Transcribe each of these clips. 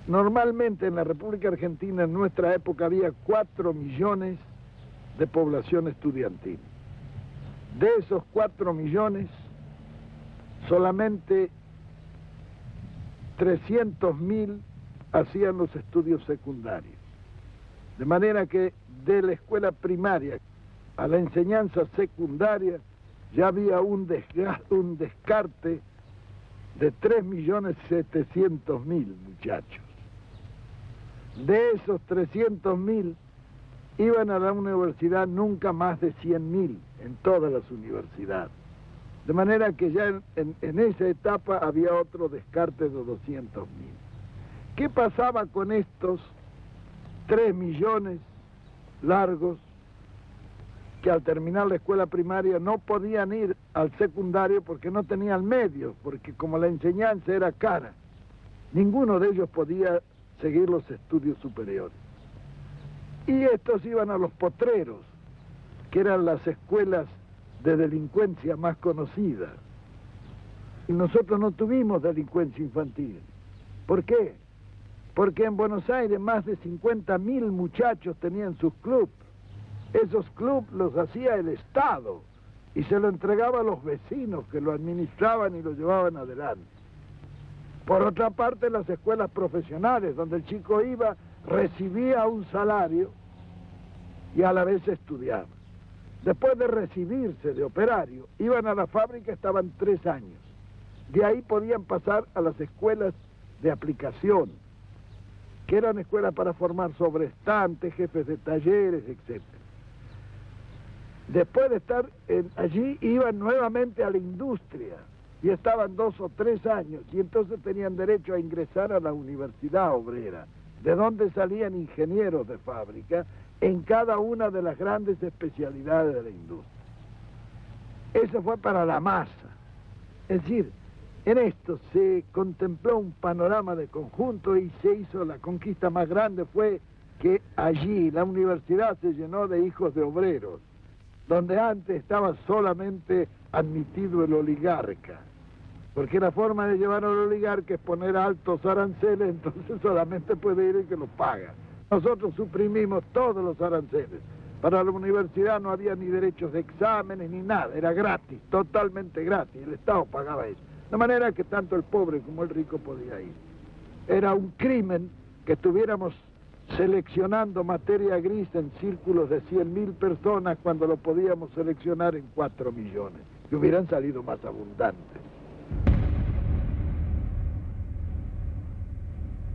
Normalmente en la República Argentina en nuestra época había 4 millones de población estudiantil. De esos 4 millones, solamente 300.000 hacían los estudios secundarios. De manera que de la escuela primaria a la enseñanza secundaria ya había un descarte de 3.700.000 muchachos. De esos 300.000 iban a la universidad nunca más de 100.000 en todas las universidades. De manera que ya en esa etapa había otro descarte de 200.000. ¿Qué pasaba con estos 3 millones largos que al terminar la escuela primaria no podían ir al secundario porque no tenían medios, porque como la enseñanza era cara, ninguno de ellos podía seguir los estudios superiores? Y estos iban a los potreros, que eran las escuelas de delincuencia más conocidas. Y nosotros no tuvimos delincuencia infantil. ¿Por qué? Porque en Buenos Aires más de 50.000 muchachos tenían sus clubes. Esos clubes los hacía el Estado y se lo entregaba a los vecinos que lo administraban y lo llevaban adelante. Por otra parte, las escuelas profesionales, donde el chico iba, recibía un salario y a la vez estudiaba. Después de recibirse de operario, iban a la fábrica, estaban 3 años. De ahí podían pasar a las escuelas de aplicación, que eran escuelas para formar sobrestantes, jefes de talleres, etc. Después de estar allí, iban nuevamente a la industria y estaban 2 o 3 años, y entonces tenían derecho a ingresar a la universidad obrera, de donde salían ingenieros de fábrica en cada una de las grandes especialidades de la industria. Eso fue para la masa. Es decir, en esto se contempló un panorama de conjunto y se hizo la conquista más grande, fue que allí la universidad se llenó de hijos de obreros, donde antes estaba solamente admitido el oligarca, porque la forma de llevar al oligarca es poner altos aranceles, entonces solamente puede ir el que los paga. Nosotros suprimimos todos los aranceles. Para la universidad no había ni derechos de exámenes ni nada, era gratis, totalmente gratis, el Estado pagaba eso. De manera que tanto el pobre como el rico podía ir. Era un crimen que estuviéramos seleccionando materia gris en círculos de 100.000 personas cuando lo podíamos seleccionar en 4 millones, que hubieran salido más abundantes.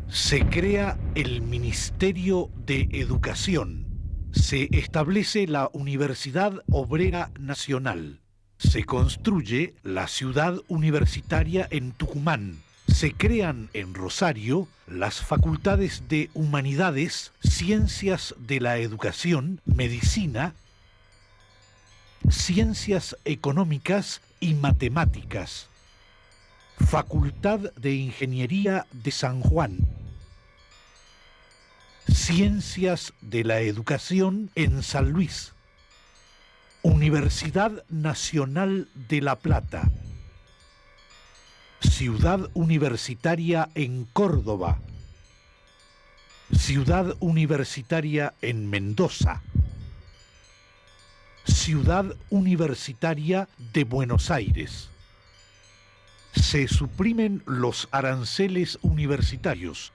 Se crea el Ministerio de Educación. Se establece la Universidad Obrera Nacional. Se construye la Ciudad Universitaria en Tucumán. Se crean en Rosario las facultades de Humanidades, Ciencias de la Educación, Medicina, Ciencias Económicas y Matemáticas. Facultad de Ingeniería de San Juan. Ciencias de la Educación en San Luis. Universidad Nacional de La Plata. Ciudad Universitaria en Córdoba. Ciudad Universitaria en Mendoza. Ciudad Universitaria de Buenos Aires. Se suprimen los aranceles universitarios.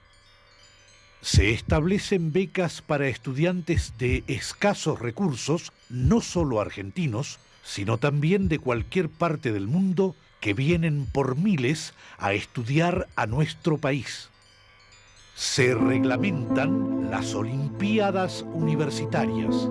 Se establecen becas para estudiantes de escasos recursos, no solo argentinos, sino también de cualquier parte del mundo, que vienen por miles a estudiar a nuestro país. Se reglamentan las Olimpiadas Universitarias.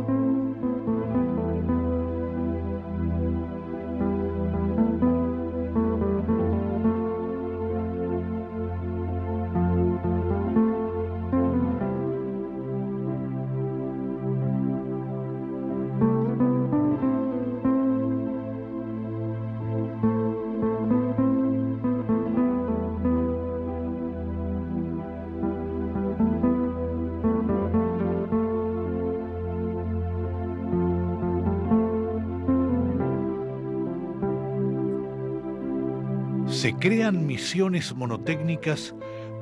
Se crean misiones monotécnicas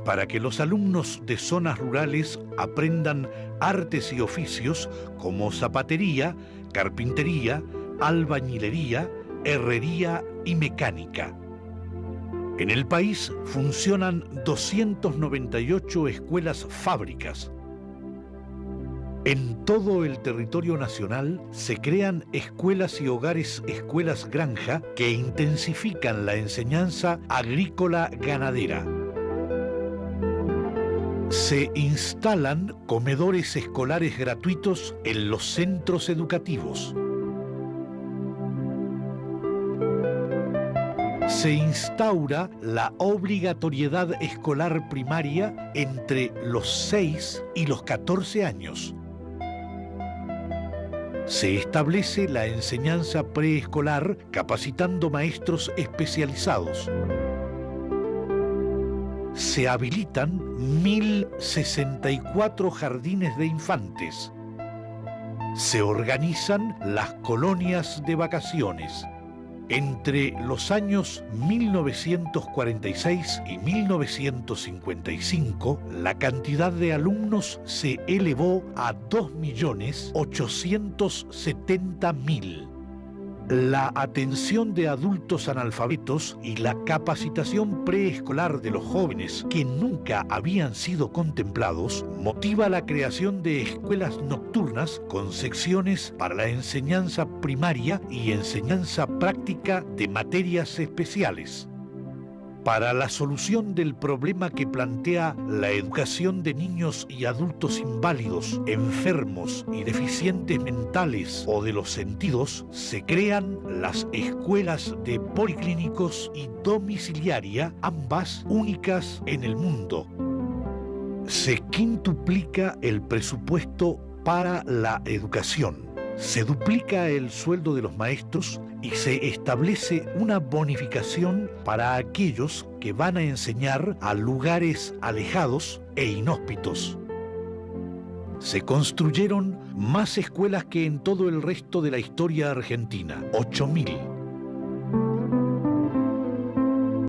para que los alumnos de zonas rurales aprendan artes y oficios como zapatería, carpintería, albañilería, herrería y mecánica. En el país funcionan 298 escuelas fábricas. En todo el territorio nacional se crean escuelas y hogares escuelas granja que intensifican la enseñanza agrícola-ganadera. Se instalan comedores escolares gratuitos en los centros educativos. Se instaura la obligatoriedad escolar primaria entre los 6 y los 14 años. Se establece la enseñanza preescolar capacitando maestros especializados. Se habilitan 1.064 jardines de infantes. Se organizan las colonias de vacaciones. Entre los años 1946 y 1955, la cantidad de alumnos se elevó a 2.870.000. La atención de adultos analfabetos y la capacitación preescolar de los jóvenes que nunca habían sido contemplados motiva la creación de escuelas nocturnas con secciones para la enseñanza primaria y enseñanza práctica de materias especiales. Para la solución del problema que plantea la educación de niños y adultos inválidos, enfermos y deficientes mentales o de los sentidos, se crean las escuelas de policlínicos y domiciliaria, ambas únicas en el mundo. Se quintuplica el presupuesto para la educación. Se duplica el sueldo de los maestros y se establece una bonificación para aquellos que van a enseñar a lugares alejados e inhóspitos. Se construyeron más escuelas que en todo el resto de la historia argentina, 8.000.